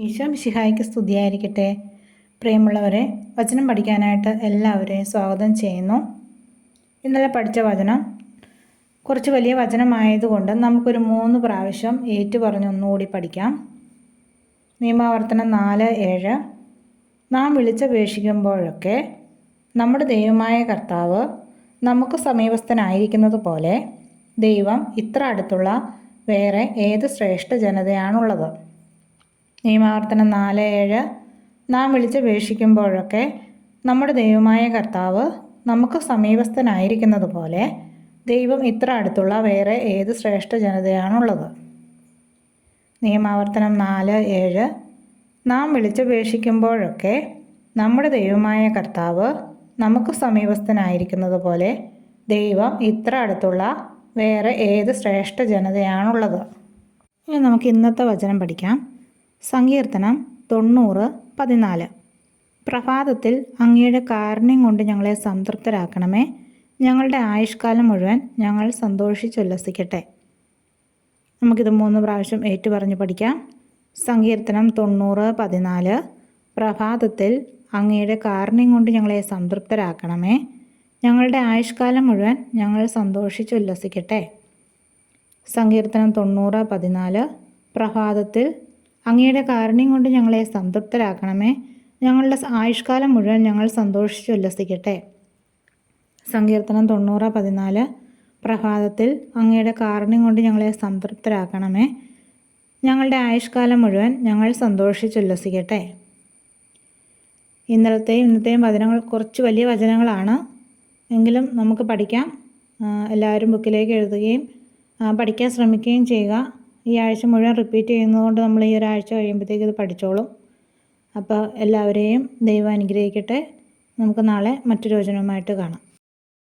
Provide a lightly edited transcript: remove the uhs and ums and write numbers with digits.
ഈശോ മിശിഹായ്ക്ക് സ്തുതിയായിരിക്കട്ടെ. പ്രിയമുള്ളവരെ, വചനം പഠിക്കാനായിട്ട് എല്ലാവരെയും സ്വാഗതം ചെയ്യുന്നു. ഇന്നലെ പഠിച്ച വചനം കുറച്ച് വലിയ വചനമായതുകൊണ്ട് നമുക്കൊരു 3 പ്രാവശ്യം ഏറ്റുപറഞ്ഞ് ഒന്നുകൂടി പഠിക്കാം. നിയമാവർത്തനം 4:7. നാം വിളിച്ചപേക്ഷിക്കുമ്പോഴൊക്കെ നമ്മുടെ ദൈവമായ കർത്താവ് നമുക്ക് സമീപസ്ഥനായിരിക്കുന്നത് പോലെ ദൈവം ഇത്ര അടുത്തുള്ള വേറെ ഏത് ശ്രേഷ്ഠ ജനതയാണുള്ളത്? നിയമാവർത്തനം 4:7. നാം വിളിച്ചപേക്ഷിക്കുമ്പോഴൊക്കെ നമ്മുടെ ദൈവമായ കർത്താവ് നമുക്ക് സമീപസ്ഥനായിരിക്കുന്നത് പോലെ ദൈവം ഇത്ര അടുത്തുള്ള വേറെ ഏത് ശ്രേഷ്ഠ ജനതയാണുള്ളത്? നിയമാവർത്തനം 4:7. നാം വിളിച്ചപേക്ഷിക്കുമ്പോഴൊക്കെ നമ്മുടെ ദൈവമായ കർത്താവ് നമുക്ക് സമീപസ്ഥനായിരിക്കുന്നത് പോലെ ദൈവം ഇത്ര അടുത്തുള്ള വേറെ ഏത് ശ്രേഷ്ഠ ജനതയാണുള്ളത്? ഇനി നമുക്ക് ഇന്നത്തെ വചനം പഠിക്കാം. സങ്കീർത്തനം 90:14. പ്രഭാതത്തിൽ അങ്ങയുടെ കാരുണ്യം കൊണ്ട് ഞങ്ങളെ സംതൃപ്തരാക്കണമേ, ഞങ്ങളുടെ ആയുഷ്കാലം മുഴുവൻ ഞങ്ങൾ സന്തോഷിച്ചുല്ലസിക്കട്ടെ. നമുക്കിത് 3 പ്രാവശ്യം ഏറ്റുപറഞ്ഞ് പഠിക്കാം. സങ്കീർത്തനം 90:14. പ്രഭാതത്തിൽ അങ്ങയുടെ കാരുണ്യം കൊണ്ട് ഞങ്ങളെ സംതൃപ്തരാക്കണമേ, ഞങ്ങളുടെ ആയുഷ്കാലം മുഴുവൻ ഞങ്ങൾ സന്തോഷിച്ചുല്ലസിക്കട്ടെ. സങ്കീർത്തനം 90:14. പ്രഭാതത്തിൽ അങ്ങയുടെ കാരുണ്യം കൊണ്ട് ഞങ്ങളെ സംതൃപ്തരാക്കണമേ, ഞങ്ങളുടെ ആയുഷ്കാലം മുഴുവൻ ഞങ്ങൾ സന്തോഷിച്ചുല്ലസിക്കട്ടെ. സങ്കീർത്തനം 90:14. പ്രഭാതത്തിൽ അങ്ങയുടെ കാരുണ്യം കൊണ്ട് ഞങ്ങളെ സംതൃപ്തരാക്കണമേ, ഞങ്ങളുടെ ആയുഷ്കാലം മുഴുവൻ ഞങ്ങൾ സന്തോഷിച്ചുല്ലസിക്കട്ടെ. ഇന്നത്തെയും വചനങ്ങൾ കുറച്ച് വലിയ വചനങ്ങളാണ്, എങ്കിലും നമുക്ക് പഠിക്കാം. എല്ലാവരും ബുക്കിലേക്ക് എഴുതുകയും പഠിക്കാൻ ശ്രമിക്കുകയും ചെയ്യുക. ഈ ആഴ്ച മുഴുവൻ റിപ്പീറ്റ് ചെയ്യുന്നതുകൊണ്ട് നമ്മൾ ഈ ഒരാഴ്ച കഴിയുമ്പോഴത്തേക്ക് ഇത് പഠിച്ചോളും. അപ്പോൾ എല്ലാവരെയും ദൈവം അനുഗ്രഹിക്കട്ടെ. നമുക്ക് നാളെ മറ്റൊരു വചനവുമായിട്ട് കാണാം.